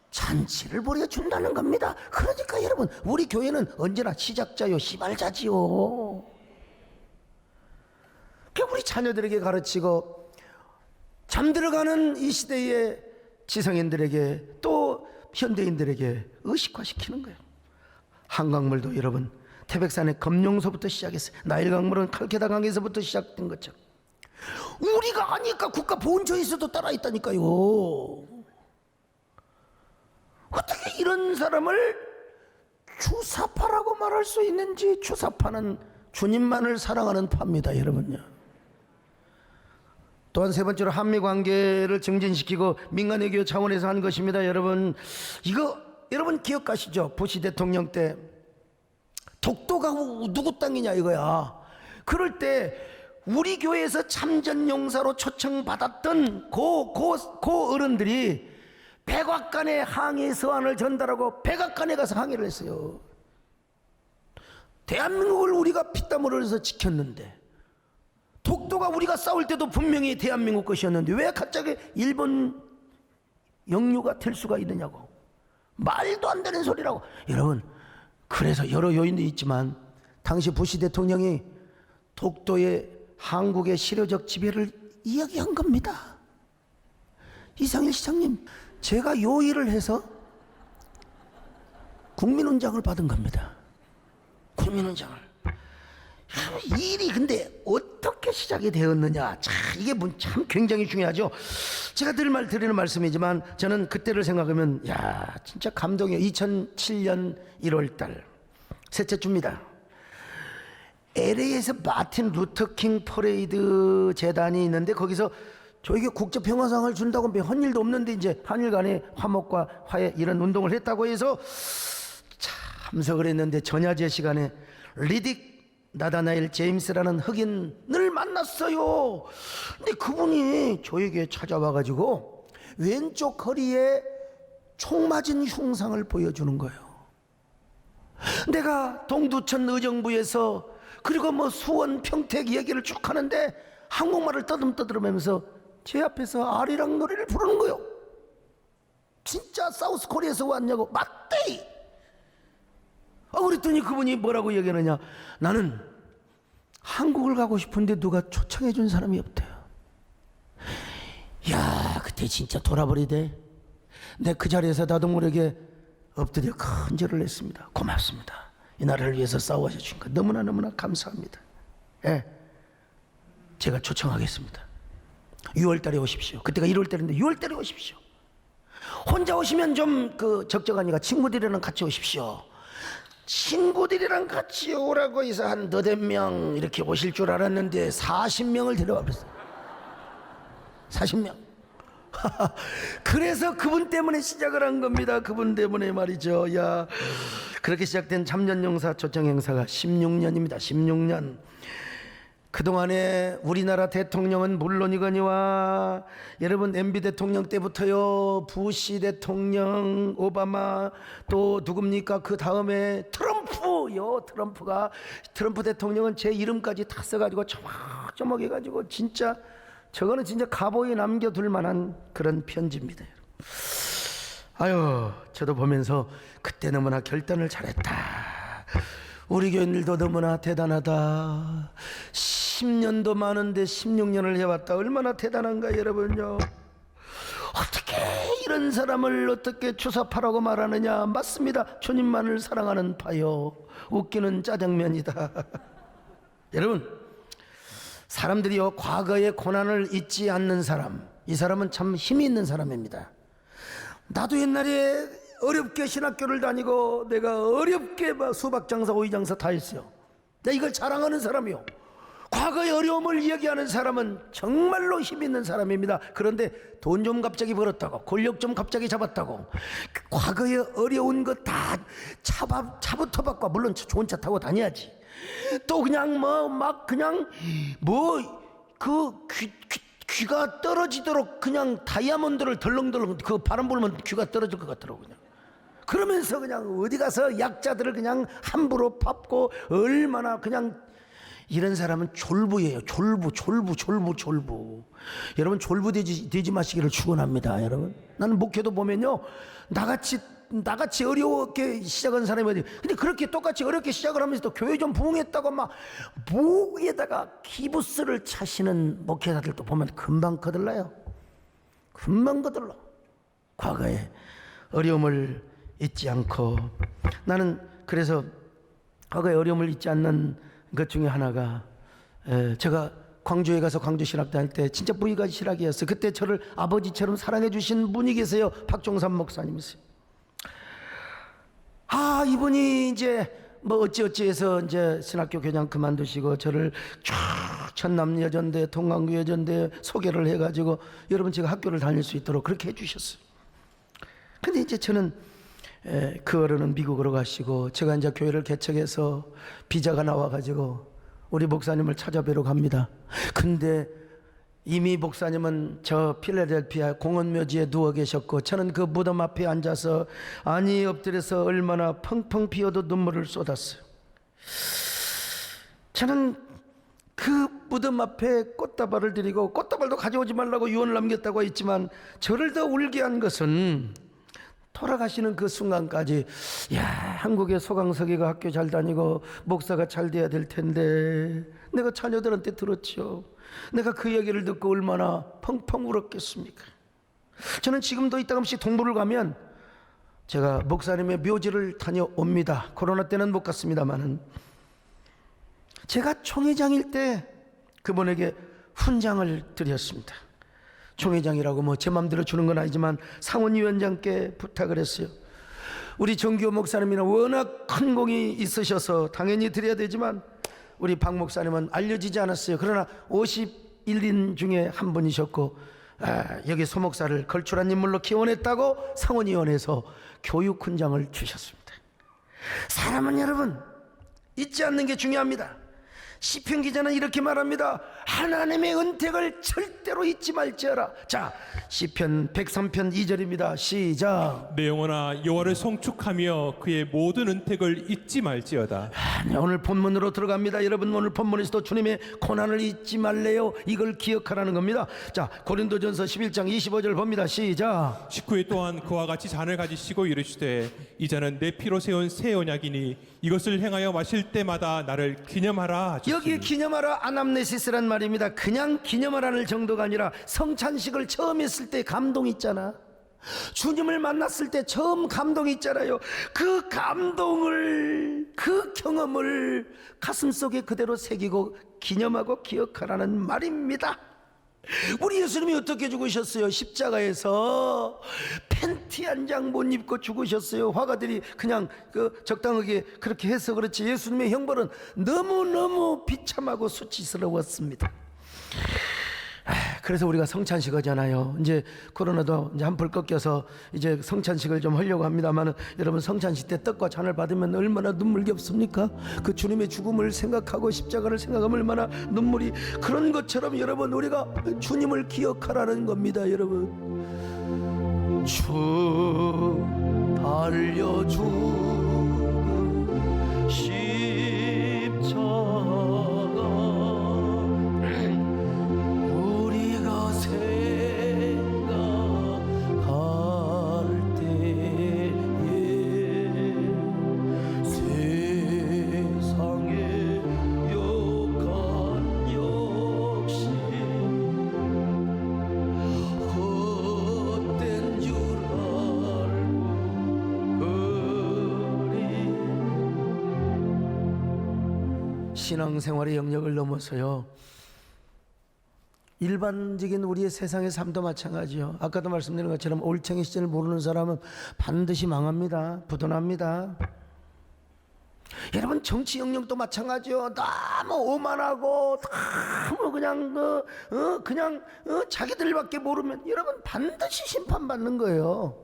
잔치를 벌여준다는 겁니다. 그러니까 여러분, 우리 교회는 언제나 시작자요 시발자지요. 우리 자녀들에게 가르치고, 잠들어가는 이 시대의 지성인들에게 또 현대인들에게 의식화시키는 거예요. 한강물도 여러분 태백산의 검룡소부터 시작했어요. 나일강물은 칼케다 강에서부터 시작된 것처럼 우리가 아니까 국가 보훈처에서도 따라 있다니까요. 어떻게 이런 사람을 주사파라고 말할 수 있는지. 주사파는 주님만을 사랑하는 파입니다, 여러분요. 또한 세 번째로 한미 관계를 증진시키고 민간 외교 차원에서 한 것입니다. 여러분, 이거 여러분 기억하시죠? 부시 대통령 때 독도가 누구 땅이냐 이거야. 그럴 때 우리 교회에서 참전 용사로 초청받았던 고 어른들이 백악관에 항의 서한을 전달하고 백악관에 가서 항의를 했어요. 대한민국을 우리가 피땀 흘려서 지켰는데, 독도가 우리가 싸울 때도 분명히 대한민국 것이었는데 왜 갑자기 일본 영유가 될 수가 있느냐고. 말도 안 되는 소리라고. 여러분, 그래서 여러 요인도 있지만 당시 부시 대통령이 독도의 한국의 실효적 지배를 이야기한 겁니다. 이상일 시장님, 제가 요일을 해서 국민훈장을 받은 겁니다. 국민훈장을. 일이 근데 어떻게 시작이 되었느냐, 이게 참 굉장히 중요하죠. 제가 드리는 말씀이지만 저는 그때를 생각하면 진짜 감동이에요. 2007년 1월달 셋째 주입니다. LA에서 마틴 루터킹 퍼레이드 재단이 있는데, 거기서 저에게 국제평화상을 준다고 한 일도 없는데 이제 한일 간의 화목과 화해 이런 운동을 했다고 해서 참석을 했는데, 전야제 시간에 리딕 나다나엘 제임스라는 흑인을 만났어요. 근데 그분이 저에게 찾아와가지고 왼쪽 허리에 총 맞은 흉상을 보여주는 거예요. 내가 동두천 의정부에서 그리고 뭐 수원 평택 얘기를 쭉 하는데 한국말을 떠듬떠듬하면서 제 앞에서 아리랑 노래를 부르는 거예요. 진짜 사우스 코리아에서 왔냐고. 맞대. 그랬더니 그분이 뭐라고 얘기하느냐, 나는 한국을 가고 싶은데 누가 초청해 준 사람이 없대요. 그때 진짜 돌아버리대. 내 그 자리에서 나도 모르게 엎드려 큰절을 했습니다. 고맙습니다. 이 나라를 위해서 싸워주신 주니까 너무나 감사합니다. 제가 초청하겠습니다. 6월달에 오십시오. 그때가 1월달인데 6월달에 오십시오. 혼자 오시면 좀 적적하니까 친구들이랑 같이 오십시오. 친구들이랑 같이 오라고 해서 한 너댓 명 이렇게 오실 줄 알았는데 40명을 데려와 버렸어요. 40명. 그래서 그분 때문에 시작을 한 겁니다. 그분 때문에 말이죠. 그렇게 시작된 참전용사 초청 행사가 16년입니다. 16년. 그동안에 우리나라 대통령은 물론이거니와 여러분 MB 대통령 때부터요, 부시 대통령, 오바마, 또 누굽니까? 그 다음에 트럼프요. 트럼프 대통령은 제 이름까지 다 써가지고 조목조목 해가지고 진짜 저거는 진짜 가보에 남겨둘 만한 그런 편지입니다. 저도 보면서 그때 너무나 결단을 잘했다. 우리 교인들도 너무나 대단하다. 10년도 많은데 16년을 해왔다. 얼마나 대단한가 여러분요. 어떻게 이런 사람을 어떻게 추사파라고 말하느냐? 맞습니다. 주님만을 사랑하는 파요. 웃기는 짜장면이다. 여러분, 사람들이요, 과거의 고난을 잊지 않는 사람, 이 사람은 참 힘이 있는 사람입니다. 나도 옛날에 어렵게 신학교를 다니고 내가 어렵게 막 수박장사 오이장사 다 했어요. 내가 이걸 자랑하는 사람이요, 과거의 어려움을 이야기하는 사람은 정말로 힘 있는 사람입니다. 그런데 돈 좀 갑자기 벌었다고, 권력 좀 갑자기 잡았다고, 과거의 어려운 거 다 차부터 바꿔. 물론 좋은 차 타고 다녀야지. 또 그냥 귀가 떨어지도록 그냥 다이아몬드를 덜렁덜렁, 그 바람 불면 귀가 떨어질 것 같더라고. 그냥 그러면서 그냥 어디 가서 약자들을 그냥 함부로 밟고, 얼마나 그냥, 이런 사람은 졸부예요. 졸부. 여러분, 졸부되지 마시기를 축원합니다. 여러분, 나는 목회도 보면요, 나같이 어려웠게 시작한 사람이 어디, 근데 그렇게 똑같이 어렵게 시작을 하면서 또 교회 좀 부흥했다고 막 목에다가 기부스를 차시는 목회자들도 보면 금방 거들러요. 과거에 어려움을 잊지 않고, 나는 그래서 과거의 어려움을 잊지 않는 것 중에 하나가, 제가 광주에 가서 광주 신학 다닐 때 진짜 부위가 실학이었어요. 그때 저를 아버지처럼 사랑해 주신 분이 계세요. 박종삼 목사님이세요. 이분이 이제 뭐 어찌어찌해서 이제 신학교 교장 그만두시고 저를 쭉 전남여전대, 동강여전대 소개를 해가지고, 여러분, 제가 학교를 다닐 수 있도록 그렇게 해주셨어요. 근데 이제 저는 그 어른은 미국으로 가시고, 제가 이제 교회를 개척해서 비자가 나와가지고 우리 목사님을 찾아뵈러 갑니다. 근데 이미 목사님은 저 필라델피아 공원묘지에 누워 계셨고, 저는 그 무덤 앞에 앉아서 엎드려서 얼마나 펑펑 비어도 눈물을 쏟았어요. 저는 그 무덤 앞에 꽃다발을 드리고, 꽃다발도 가져오지 말라고 유언을 남겼다고 했지만, 저를 더 울게 한 것은 돌아가시는 그 순간까지, 한국의 소강석이가 학교 잘 다니고 목사가 잘 돼야 될 텐데, 내가 자녀들한테 들었죠. 내가 그 얘기를 듣고 얼마나 펑펑 울었겠습니까? 저는 지금도 이따금씩 동부를 가면 제가 목사님의 묘지를 다녀옵니다. 코로나 때는 못 갔습니다만은, 제가 총회장일 때 그분에게 훈장을 드렸습니다. 총회장이라고 뭐 제 맘대로 주는 건 아니지만 상원위원장께 부탁을 했어요. 우리 정규호 목사님이나 워낙 큰 공이 있으셔서 당연히 드려야 되지만, 우리 박 목사님은 알려지지 않았어요. 그러나 51인 중에 한 분이셨고, 여기 소 목사를 걸출한 인물로 기원했다고 상원위원회에서 교육훈장을 주셨습니다. 사람은 여러분, 잊지 않는 게 중요합니다. 시편 기자는 이렇게 말합니다. 하나님의 은택을 절대로 잊지 말지어라. 자, 시편 103편 2절입니다. 시작. 내 영혼아, 여호와를 송축하며 그의 모든 은택을 잊지 말지어다. 오늘 본문으로 들어갑니다. 여러분, 오늘 본문에서도 주님의 고난을 잊지 말래요, 이걸 기억하라는 겁니다. 자, 고린도전서 11장 25절 봅니다. 시작. 19회 또한 그와 같이 잔을 가지시고 이르시되, 이 잔은 내 피로 세운 새 언약이니 이것을 행하여 마실 때마다 나를 기념하라 하셨으니. 여기에 기념하라, 아남네시스란 말입니다. 그냥 기념하라는 정도가 아니라, 성찬식을 처음 했을 때 감동 있잖아. 주님을 만났을 때 처음 감동이 있잖아요. 그 감동을, 그 경험을 가슴속에 그대로 새기고 기념하고 기억하라는 말입니다. 우리 예수님이 어떻게 죽으셨어요? 십자가에서 팬티 한 장 못 입고 죽으셨어요. 화가들이 그냥 적당하게 그렇게 해서 그렇지, 예수님의 형벌은 너무너무 비참하고 수치스러웠습니다. 그래서 우리가 성찬식 하잖아요. 이제 코로나도 이제 한풀 꺾여서 이제 성찬식을 좀 하려고 합니다만, 여러분, 성찬식 때 떡과 잔을 받으면 얼마나 눈물겹습니까? 그 주님의 죽음을 생각하고 십자가를 생각하면 얼마나 눈물이, 그런 것처럼 여러분, 우리가 주님을 기억하라는 겁니다. 여러분, 주 달려주는 십자가 신앙생활의 영역을 넘어서요, 일반적인 우리의 세상의 삶도 마찬가지요. 아까도 말씀드린 것처럼 올챙이 시절을 모르는 사람은 반드시 망합니다. 부도납니다. 여러분, 정치 영역도 마찬가지요. 너무 오만하고 너무 그냥 자기들밖에 모르면 여러분 반드시 심판받는 거예요.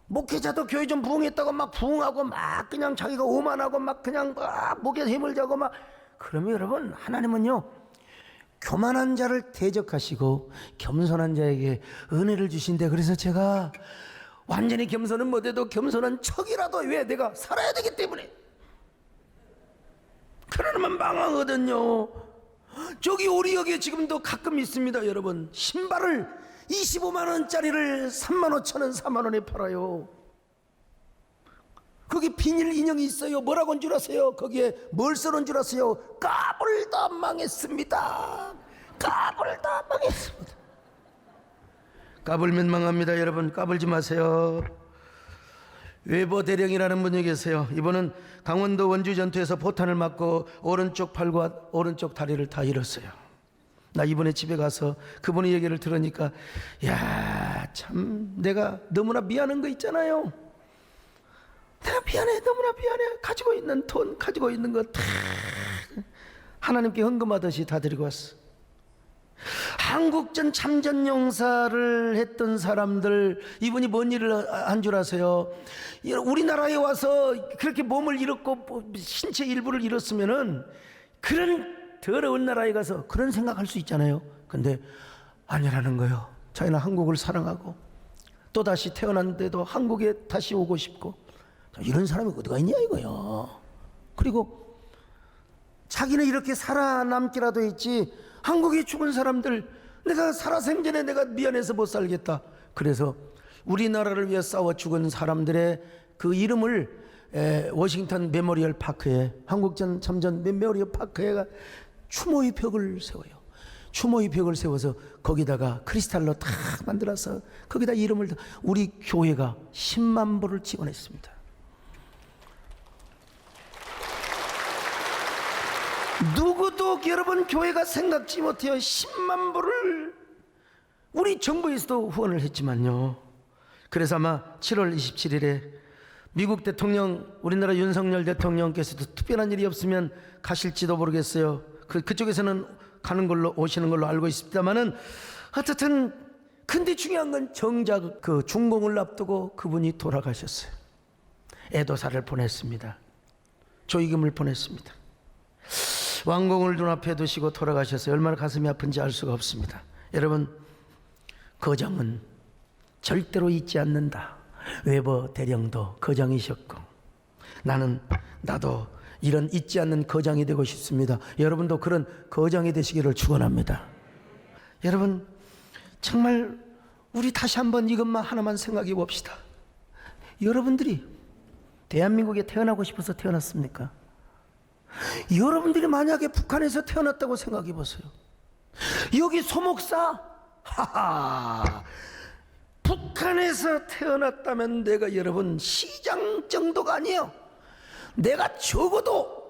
목회자도 교회 좀 부흥했다고 막 부흥하고 막 그냥 자기가 오만하고 막 그냥 목에 힘을 자고 막 그러면 여러분, 하나님은요 교만한 자를 대적하시고 겸손한 자에게 은혜를 주신대. 그래서 제가 완전히 겸손은 못해도 겸손한 척이라도 왜 내가 살아야 되기 때문에, 그러면 망하거든요. 저기 우리 여기에 지금도 가끔 있습니다. 여러분, 신발을 25만 원짜리를 3만 5천 원, 4만 원에 팔아요. 거기 비닐 인형이 있어요. 뭐라고 한 줄 아세요? 거기에 뭘 써놓은 줄 아세요? 까불다 망했습니다. 까불다 망했습니다. 까불면 망합니다. 여러분, 까불지 마세요. 외보 대령이라는 분이 계세요. 이분은 강원도 원주 전투에서 포탄을 맞고 오른쪽 팔과 오른쪽 다리를 다 잃었어요. 나 이번에 집에 가서 그분의 얘기를 들으니까 야, 참 내가 너무나 미안한 거 있잖아요. 내가 미안해, 너무나 미안해. 가지고 있는 돈, 가지고 있는 거 다 하나님께 헌금하듯이 다 드리고 왔어. 한국전 참전용사를 했던 사람들, 이분이 뭔 일을 한 줄 아세요? 우리나라에 와서 그렇게 몸을 잃었고 신체 일부를 잃었으면은 그런 더러운 나라에 가서 그런 생각할 수 있잖아요. 근데 아니라는 거예요. 자기는 한국을 사랑하고 또다시 태어났는데도 한국에 다시 오고 싶고, 이런 사람이 어디가 있냐 이거요. 그리고 자기는 이렇게 살아남기라도 했지, 한국에 죽은 사람들 내가 살아생전에 내가 미안해서 못 살겠다. 그래서 우리나라를 위해 싸워 죽은 사람들의 그 이름을 워싱턴 메모리얼 파크에, 한국전 참전 메모리얼 파크에가 추모의 벽을 세워요. 추모의 벽을 세워서 거기다가 크리스탈로 탁 만들어서 거기다 이름을, 우리 교회가 10만 불을 지원했습니다. 누구도 여러분 교회가 생각지 못해요. 10만 불을 우리 정부에서도 후원을 했지만요. 그래서 아마 7월 27일에 미국 대통령, 우리나라 윤석열 대통령께서도 특별한 일이 없으면 가실지도 모르겠어요. 그쪽에서는 가는 걸로, 오시는 걸로 알고 있습니다만은, 어쨌든 근데 중요한 건 정작 그 중공을 앞두고 그분이 돌아가셨어요. 애도사를 보냈습니다. 조의금을 보냈습니다. 왕궁을 눈앞에 두시고 돌아가셨어요. 얼마나 가슴이 아픈지 알 수가 없습니다. 여러분, 거장은 절대로 잊지 않는다. 외버 대령도 거장이셨고, 나도 이런 잊지 않는 거장이 되고 싶습니다. 여러분도 그런 거장이 되시기를 축원합니다. 여러분, 정말 우리 다시 한번 이것만 하나만 생각해 봅시다. 여러분들이 대한민국에 태어나고 싶어서 태어났습니까? 여러분들이 만약에 북한에서 태어났다고 생각해 보세요. 여기 소목사, 북한에서 태어났다면 내가 여러분 시장 정도가 아니에요. 내가 적어도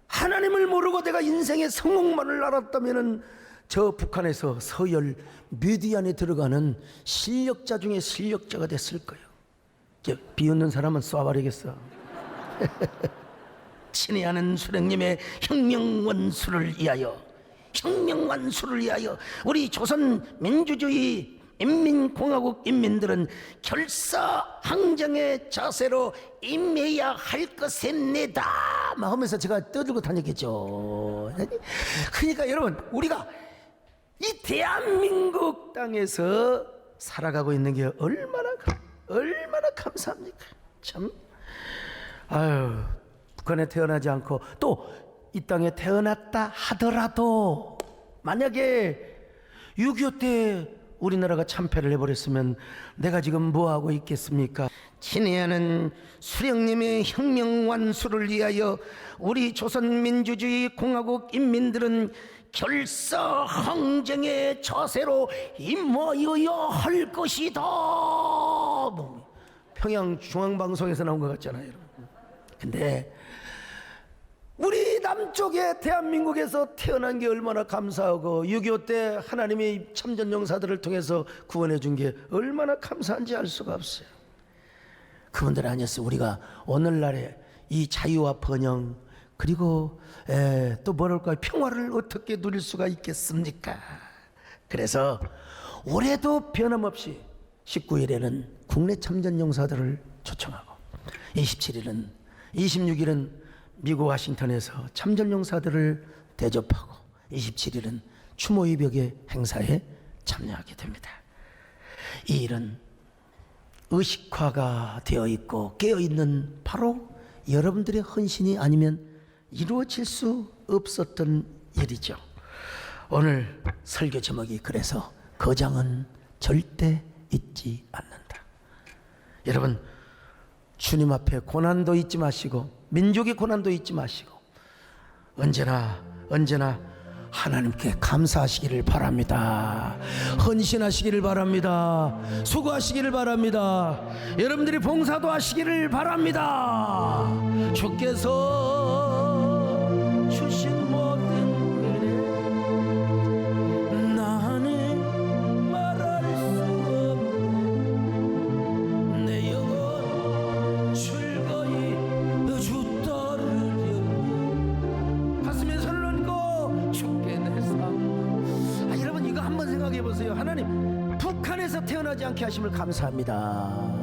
하나님을 모르고 내가 인생의 성공만을 알았다면은 저 북한에서 서열 미디안에 들어가는 실력자 중에 실력자가 됐을 거예요. 비웃는 사람은 쏴버리겠어. 친애하는 수령님의 혁명원수를 위하여, 혁명원수를 위하여 우리 조선민주주의 인민공화국 인민들은 결사항쟁의 자세로 임해야 할 것입니다 막 하면서 제가 떠들고 다녔겠죠. 그러니까 여러분, 우리가 이 대한민국 땅에서 살아가고 있는 게 얼마나 감사합니까? 참, 아유, 북한에 태어나지 않고 또 이 땅에 태어났다 하더라도 만약에 6.25 때 우리나라가 참패를 해버렸으면 내가 지금 뭐하고 있겠습니까? 친애하는 수령님의 혁명완수를 위하여 우리 조선민주주의 공화국 인민들은 결사항쟁의 자세로 임하여야 할 것이다. 평양중앙방송에서 나온 것 같잖아요, 여러분. 근데 우리 남쪽에 대한민국에서 태어난 게 얼마나 감사하고 6.25 때 하나님이 참전용사들을 통해서 구원해 준 게 얼마나 감사한지 알 수가 없어요. 그분들 아니었어요. 우리가 오늘날의 이 자유와 번영 그리고 또 뭐랄까요, 평화를 어떻게 누릴 수가 있겠습니까? 그래서 올해도 변함없이 19일에는 국내 참전용사들을 초청하고 27일은 26일은 미국 와싱턴에서 참전용사들을 대접하고 27일은 추모이벽의 행사에 참여하게 됩니다. 이 일은 의식화가 되어 있고 깨어 있는 바로 여러분들의 헌신이 아니면 이루어질 수 없었던 일이죠. 오늘 설교 제목이 그래서 거장은 절대 잊지 않는다. 여러분, 주님 앞에 고난도 잊지 마시고 민족의 고난도 잊지 마시고 언제나 하나님께 감사하시기를 바랍니다. 헌신하시기를 바랍니다. 수고하시기를 바랍니다. 여러분들이 봉사도 하시기를 바랍니다. 주께서 주신 모든 은혜 나는 말할 수 없네. 내 영혼 즐거이 주 따르려 가슴에 손을 얹고 주께 내 삶. 여러분 이거 한번 생각해 보세요. 하나님 북한에서 태어나지 않게 하심을 감사합니다.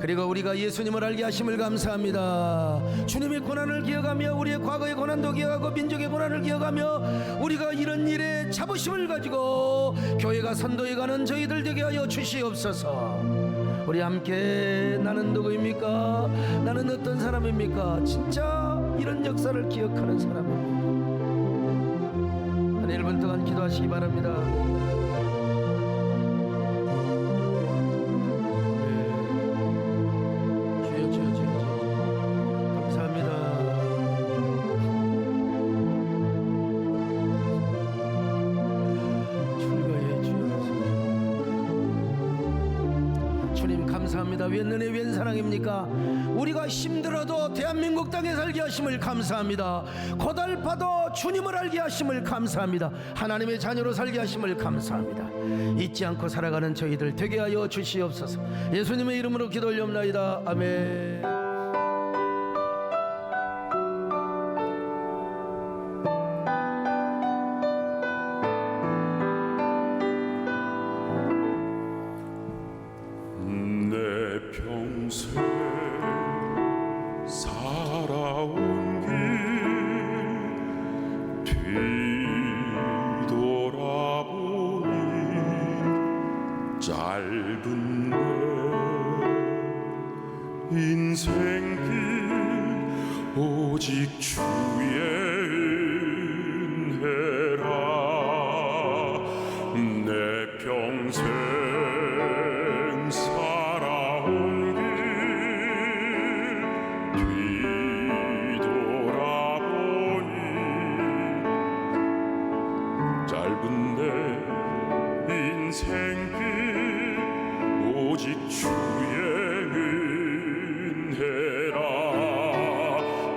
그리고 우리가 예수님을 알게 하심을 감사합니다. 주님의 고난을 기억하며 우리의 과거의 고난도 기억하고 민족의 고난을 기억하며 우리가 이런 일에 자부심을 가지고 교회가 선도해 가는 저희들 되게 하여 주시옵소서. 우리 함께 나는 누구입니까? 나는 어떤 사람입니까? 진짜 이런 역사를 기억하는 사람입니다. 한 1분 동안 기도하시기 바랍니다. 감사합니다. 웬 은혜 웬 사랑입니까? 우리가 힘들어도 대한민국 땅에 살게 하심을 감사합니다. 고달파도 주님을 알게 하심을 감사합니다. 하나님의 자녀로 살게 하심을 감사합니다. 잊지 않고 살아가는 저희들 되게 하여 주시옵소서. 예수님의 이름으로 기도 올려옵나이다. 아멘. 평생 살아온 길 뒤돌아보니 짧은 내 인생길 오직 주의 은혜라. 내 평생 인생길 오직 주의 은혜라.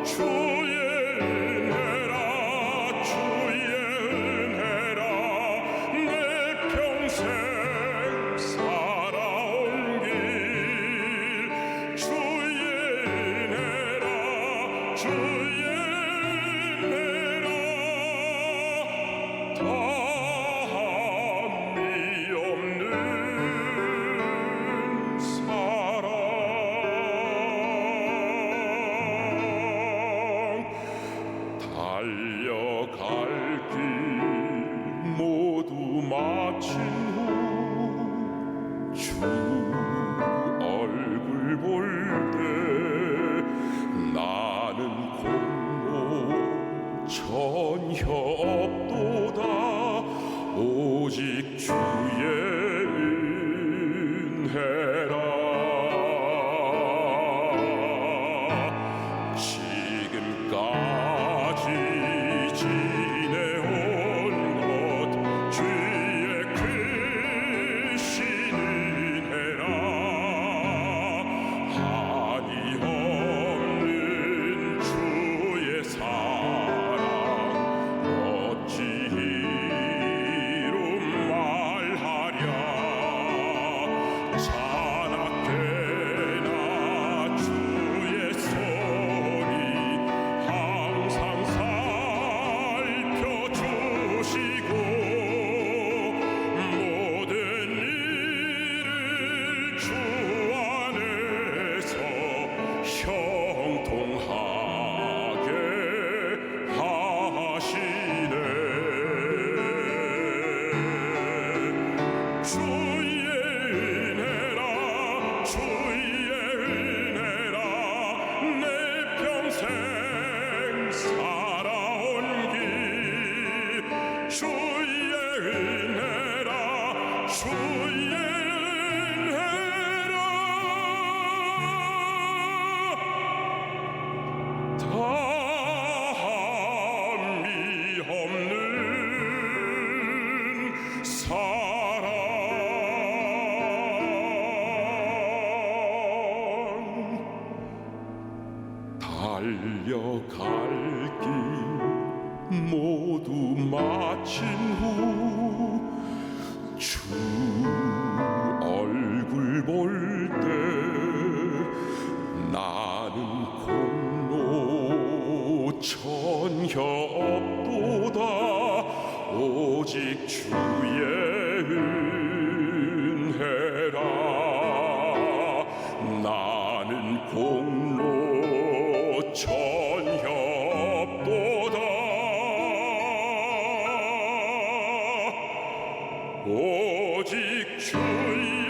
주의 은혜라. 주의 은혜라. 내 평생 살아온 길 주의 은혜라. 주의 은혜라. 달려갈 길 모두 마친 후 주 얼굴 볼 때 나는 공로 전혀 없도다. 오직 주의 은혜라. 지금까지 지내온 것 주의 크신 은혜 자나깨나 주의 손이 항상 살펴주시고 모든 일을 주 안에서 형통하게 하시네. 주의 은혜라 주의 은혜라 내 평생 살아온 길 주의 은혜라 주의 은혜라 다함이 없는 사랑 달려갈 길 모두 마친 후 주 얼굴 볼 때 나는 공로 전혀 없도다 오직 주의 은혜라 나는 공로 전혀 없도다 오직 주의